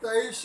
23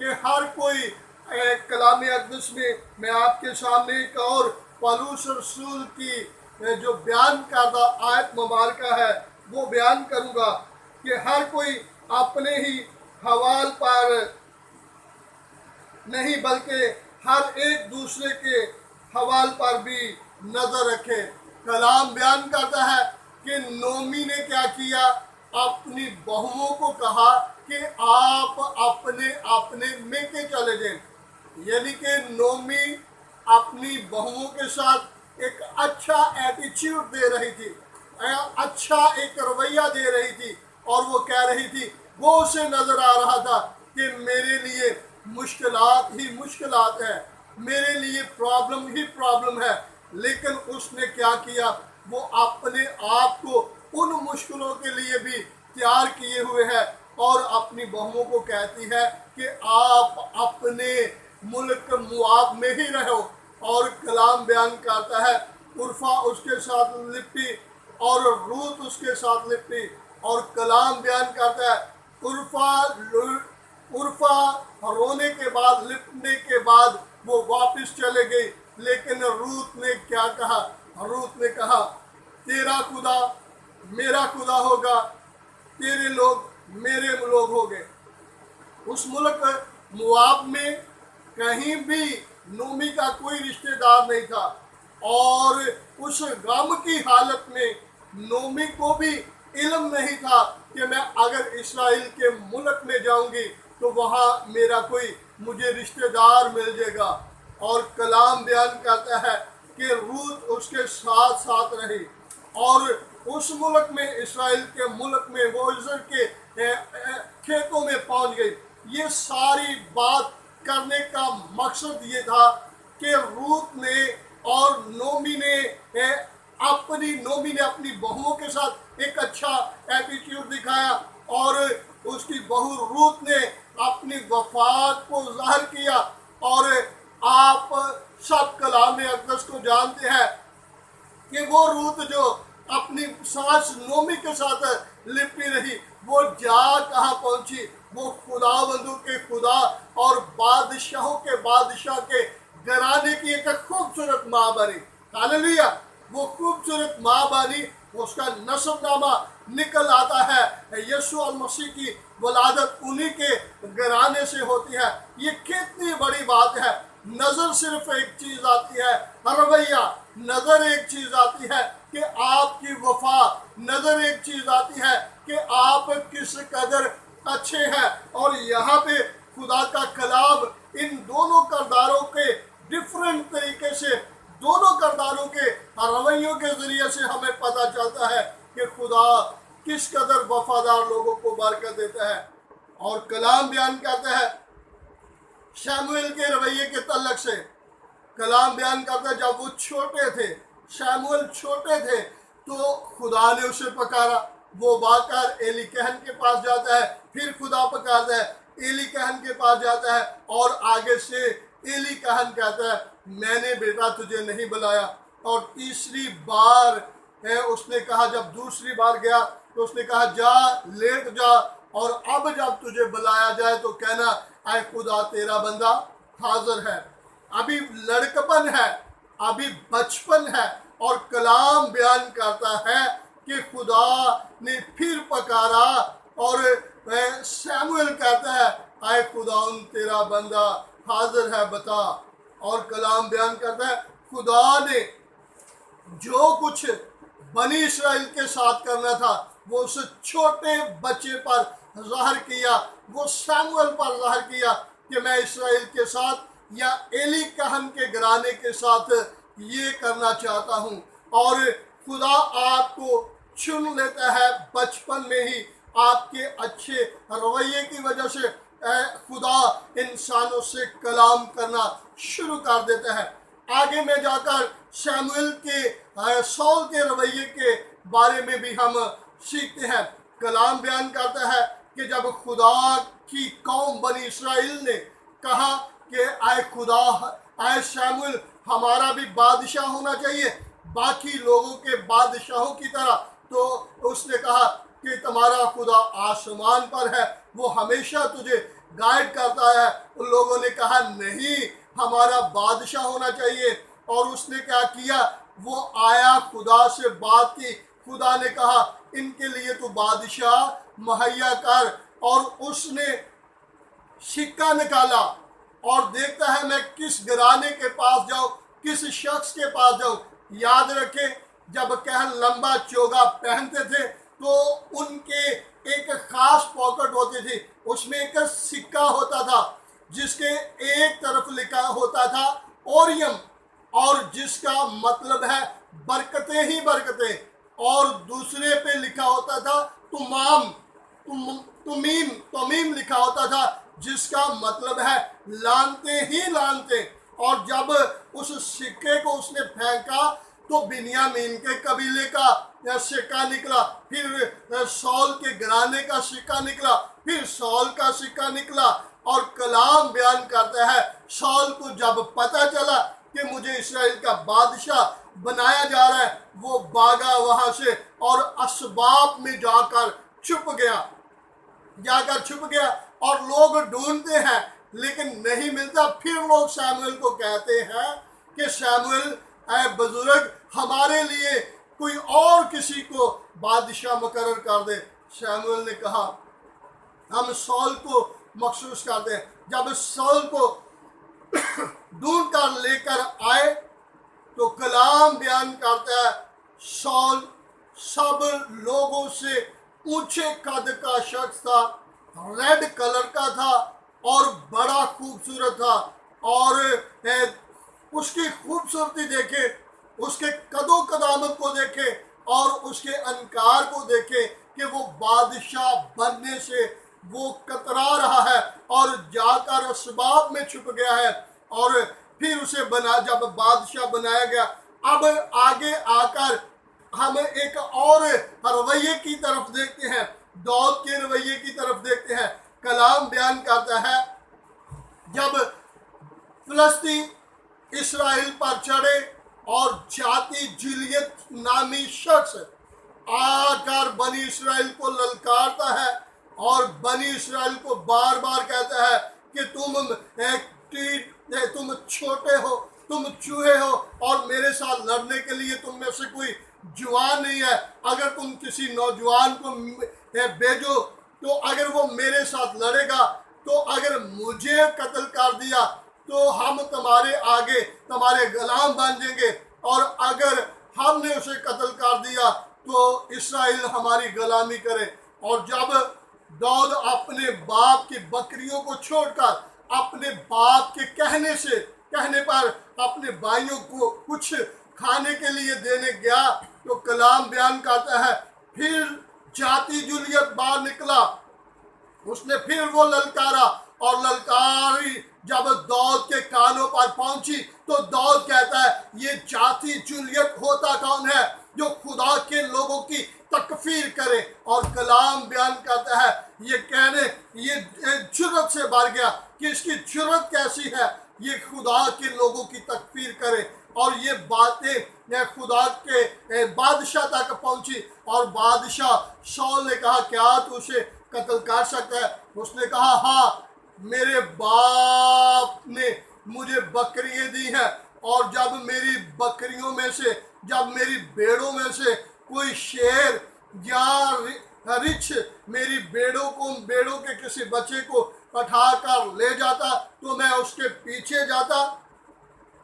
کہ ہر کوئی کلام اقدس میں میں آپ کے سامنے ایک اور پولس رسول کی جو بیان کردہ آیت مبارکہ ہے وہ بیان کروں گا کہ ہر کوئی اپنے ہی حوال پر نہیں بلکہ ہر ایک دوسرے کے حوال پر بھی نظر رکھے۔ کلام بیان کرتا ہے کہ نومی نے کیا کیا، اپنی بہوؤں کو کہا کہ آپ اپنے اپنے میں کے چلے جائیں، یعنی کہ نومی اپنی بہوؤں کے ساتھ ایک اچھا ایٹیچیوڈ دے رہی تھی، اچھا ایک رویہ دے رہی تھی، اور وہ کہہ رہی تھی، وہ اسے نظر آ رہا تھا کہ میرے لیے مشکلات ہی مشکلات ہیں، میرے لیے پرابلم ہی پرابلم ہے، لیکن اس نے کیا کیا، وہ اپنے آپ کو ان مشکلوں کے لیے بھی تیار کیے ہوئے ہے، اور اپنی بہوؤں کو کہتی ہے کہ آپ اپنے ملک مواب میں ہی رہو۔ اور کلام بیان کرتا ہے عرفہ اس کے ساتھ لپٹی اور روت اس کے ساتھ لپٹی، اور کلام بیان کرتا ہے عرفہ رونے کے بعد لپٹنے کے بعد وہ واپس چلے گئی، لیکن روت نے کیا کہا، روت نے کہا تیرا خدا میرا خدا ہوگا، تیرے لوگ میرے لوگ ہو گئے۔ اس ملک مواب میں کہیں بھی نومی کا کوئی رشتہ دار نہیں تھا، اور اس غم کی حالت میں نومی کو بھی علم نہیں تھا کہ میں اگر اسرائیل کے ملک میں جاؤں گی تو وہاں میرا کوئی مجھے رشتہ دار مل جائے گا۔ اور کلام بیان کرتا ہے کہ روت اس کے ساتھ ساتھ رہی، اور اس ملک میں اسرائیل کے ملک میں وہ عزر کے کھیتوں میں پہنچ گئی۔ یہ ساری بات کرنے کا مقصد یہ تھا کہ روت نے اور نومی نے اپنی بہوؤں کے ساتھ ایک اچھا ایٹیٹیوڈ دکھایا، اور اس کی بہو روت نے اپنی وفات کو ظاہر کیا۔ اور آپ سب کلام اقدس کو جانتے ہیں کہ وہ روت جو اپنی ساس نومی کے ساتھ لپٹی رہی، وہ جا کہاں پہنچی، وہ خداوندوں کے خدا اور بادشاہوں کے بادشاہ کے گھرانے کی ایک خوبصورت ماں بنی۔ ہاللیلویہ! وہ خوبصورت ماں بنی، اس کا نسب نامہ نکل آتا ہے، یسوع المسیح کی ولادت انہی کے گھرانے سے ہوتی ہے۔ یہ کتنی بڑی بات ہے۔ نظر صرف ایک چیز آتی ہے، رویہ نظر ایک چیز آتی ہے کہ آپ کی وفا، نظر ایک چیز آتی ہے کہ آپ کس قدر اچھے ہیں، اور یہاں پہ خدا کا کلام ان دونوں کرداروں کے ڈیفرنٹ طریقے سے، دونوں کرداروں کے رویوں کے ذریعے سے ہمیں پتہ چلتا ہے کہ خدا کس قدر وفادار لوگوں کو برکت دیتا ہے۔ اور کلام بیان کرتا ہے شموئیل کے رویے کے تعلق سے، کلام بیان کرتا ہے جب وہ چھوٹے تھے، شموئیل چھوٹے تھے تو خدا نے اسے پکارا، وہ باکر ایلی کہن کے پاس جاتا ہے، پھر خدا پکارتا ہے، ایلی کہن کے پاس جاتا ہے، اور آگے سے ایلی کہن کہتا ہے میں نے بیٹا تجھے نہیں بلایا۔ اور تیسری بار اس نے کہا، جب دوسری بار گیا تو اس نے کہا جا لیٹ جا، اور اب جب تجھے بلایا جائے تو کہنا اے خدا تیرا بندہ حاضر ہے۔ ابھی لڑکپن ہے، ابھی بچپن ہے، اور کلام بیان کرتا ہے کہ خدا نے پھر پکارا، اور سیموئیل کہتا ہے اے خدا تیرا بندہ حاضر ہے، بتا۔ اور کلام بیان کرتا ہے خدا نے جو کچھ بنی اسرائیل کے ساتھ کرنا تھا وہ اس چھوٹے بچے پر ظاہر کیا، وہ سیموئیل پر ظاہر کیا کہ میں اسرائیل کے ساتھ یا ایلی کہن کے گھرانے کے ساتھ یہ کرنا چاہتا ہوں۔ اور خدا آپ کو چن لیتا ہے بچپن میں ہی، آپ کے اچھے رویے کی وجہ سے خدا انسانوں سے کلام کرنا شروع کر دیتا ہے۔ آگے میں جا کر شموئیل کے سول کے رویے کے بارے میں بھی ہم سیکھتے ہیں۔ کلام بیان کرتا ہے کہ جب خدا کی قوم بنی اسرائیل نے کہا کہ اے خدا، اے شموئیل ہمارا بھی بادشاہ ہونا چاہیے باقی لوگوں کے بادشاہوں کی طرح، تو اس نے کہا کہ تمہارا خدا آسمان پر ہے وہ ہمیشہ تجھے گائیڈ کرتا ہے۔ ان لوگوں نے کہا نہیں، ہمارا بادشاہ ہونا چاہیے۔ اور اس نے کیا کیا؟ وہ آیا، خدا سے بات کی۔ خدا نے کہا ان کے لیے تو بادشاہ مہیا کر، اور اس نے سکہ نکالا اور دیکھتا ہے میں کس گھرانے کے پاس جاؤں، کس شخص کے پاس جاؤں۔ یاد رکھیں جب کہن لمبا چوگا پہنتے تھے تو ان کے ایک خاص پاکٹ ہوتی تھی، اس میں ایک سکہ ہوتا تھا جس کے ایک طرف لکھا ہوتا تھا اوریم، اور جس کا مطلب ہے برکتیں ہی برکتیں، اور دوسرے پہ لکھا ہوتا تھا تمیم لکھا ہوتا تھا جس کا مطلب ہے لانتے ہی لانتے۔ اور جب اس سکے کو اس نے پھینکا تو بنیامین کے قبیلے کا سکہ نکلا، پھر سول کے گھرانے کا سکہ نکلا، پھر سول کا سکہ نکلا۔ اور کلام بیان کرتا ہے سول کو جب پتہ چلا کہ مجھے اسرائیل کا بادشاہ بنایا جا رہا ہے، وہ بھاگا وہاں سے اور اسباب میں جا کر چھپ گیا اور لوگ ڈھونڈتے ہیں لیکن نہیں ملتا۔ پھر لوگ ساموئیل کو کہتے ہیں کہ ساموئیل اے بزرگ، ہمارے لیے کوئی اور کسی کو بادشاہ مقرر کر دے۔ ساموئیل نے کہا ہم سول کو مخصوص کرتے ہیں۔ جب سول کو ڈھونڈ کر لے کر آئے تو کلام بیان کرتا ہے سول سب لوگوں سے اونچے قد کا شخص تھا، ریڈ کلر کا تھا اور بڑا خوبصورت تھا۔ اور اس کی خوبصورتی دیکھے، اس کے قد و قدامت کو دیکھے اور اس کے انکار کو دیکھے کہ وہ بادشاہ بننے سے وہ کترا رہا ہے اور جا کر اسباب میں چھپ گیا ہے۔ اور پھر اسے جب بادشاہ بنایا گیا، اب آگے آ کر ہم ایک اور رویے کی طرف دیکھتے ہیں، داؤد کے رویے کی طرف دیکھتے ہیں۔ کلام بیان کرتا ہے جب فلسطین اسرائیل پر چڑھے اور جاتی جلیت نامی شخص آ کر بنی اسرائیل کو للکارتا ہے اور بنی اسرائیل کو بار بار کہتا ہے کہ تم چھوٹے ہو، تم چوہے ہو اور میرے ساتھ لڑنے کے لیے تم میں سے کوئی جوان نہیں ہے۔ اگر تم کسی نوجوان کو بھیجو تو اگر وہ میرے ساتھ لڑے گا تو اگر مجھے قتل کر دیا تو ہم تمہارے آگے تمہارے غلام بن جائیں گے، اور اگر ہم نے اسے قتل کر دیا تو اسرائیل ہماری غلامی کرے۔ اور جب داؤد اپنے باپ کی بکریوں کو چھوڑ کر اپنے باپ کے کہنے پر اپنے بھائیوں کو کچھ کھانے کے لیے دینے گیا تو کلام بیان کرتا ہے پھر جاتی جلیت باہر نکلا، اس نے پھر وہ للکارا، اور للکاری جب داؤد کے کانوں پر پہنچی تو داؤد کہتا ہے یہ جاتی جلیت ہوتا کون ہے جو خدا کے لوگوں کی تکفیر کرے؟ اور کلام بیان کرتا ہے یہ جرت سے بھر گیا کہ اس کی جرت کیسی ہے، یہ خدا کے لوگوں کی تکفیر کرے۔ اور یہ باتیں خدا کے بادشاہ تک پہنچی، اور بادشاہ سول نے کہا کیا تو اسے قتل کر سکتا ہے؟ اس نے کہا ہاں، میرے باپ نے مجھے بکریاں دی ہیں، اور جب میری بکریوں میں سے، جب میری بیڑوں میں سے کوئی شیر یا رچھ میری بیڑوں کے کسی بچے کو اٹھا کر لے جاتا تو میں اس کے پیچھے جاتا،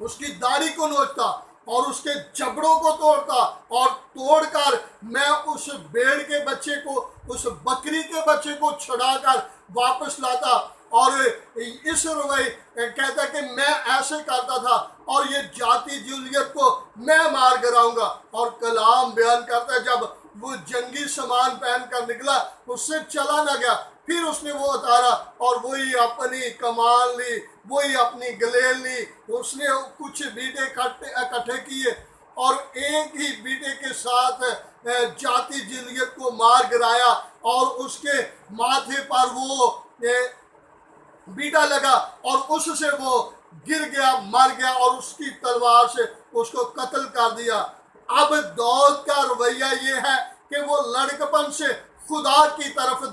اس کی داڑھی کو نوچتا اور اس کے جبڑوں کو توڑتا، اور توڑ کر میں اس بیڑ کے بچے کو، اس بکری کے بچے کو چھڑا کر واپس لاتا۔ اور اس رویے کہتا کہ میں ایسے کرتا تھا اور یہ جاتی جلیت کو میں مار گراؤں گا۔ اور کلام بیان کرتا ہے جب وہ جنگی سامان پہن کر نکلا اس سے چلا نہ گیا، پھر اس نے وہ اتارا اور وہی اپنی کمان لی، وہی اپنی گلیل لی، اس نے کچھ بیٹے اکٹھے کیے اور ایک ہی بیٹے کے ساتھ جاتی جلیت کو مار گرایا، اور اس کے ماتھے پر وہ بیٹا لگا اور اس سے وہ گر گیا، مر گیا، اور اس کی تلوار سے اس کو قتل کر دیا۔ اب داؤد کا رویہ یہ ہے کہ وہ لڑکپن سے خدا کی طرف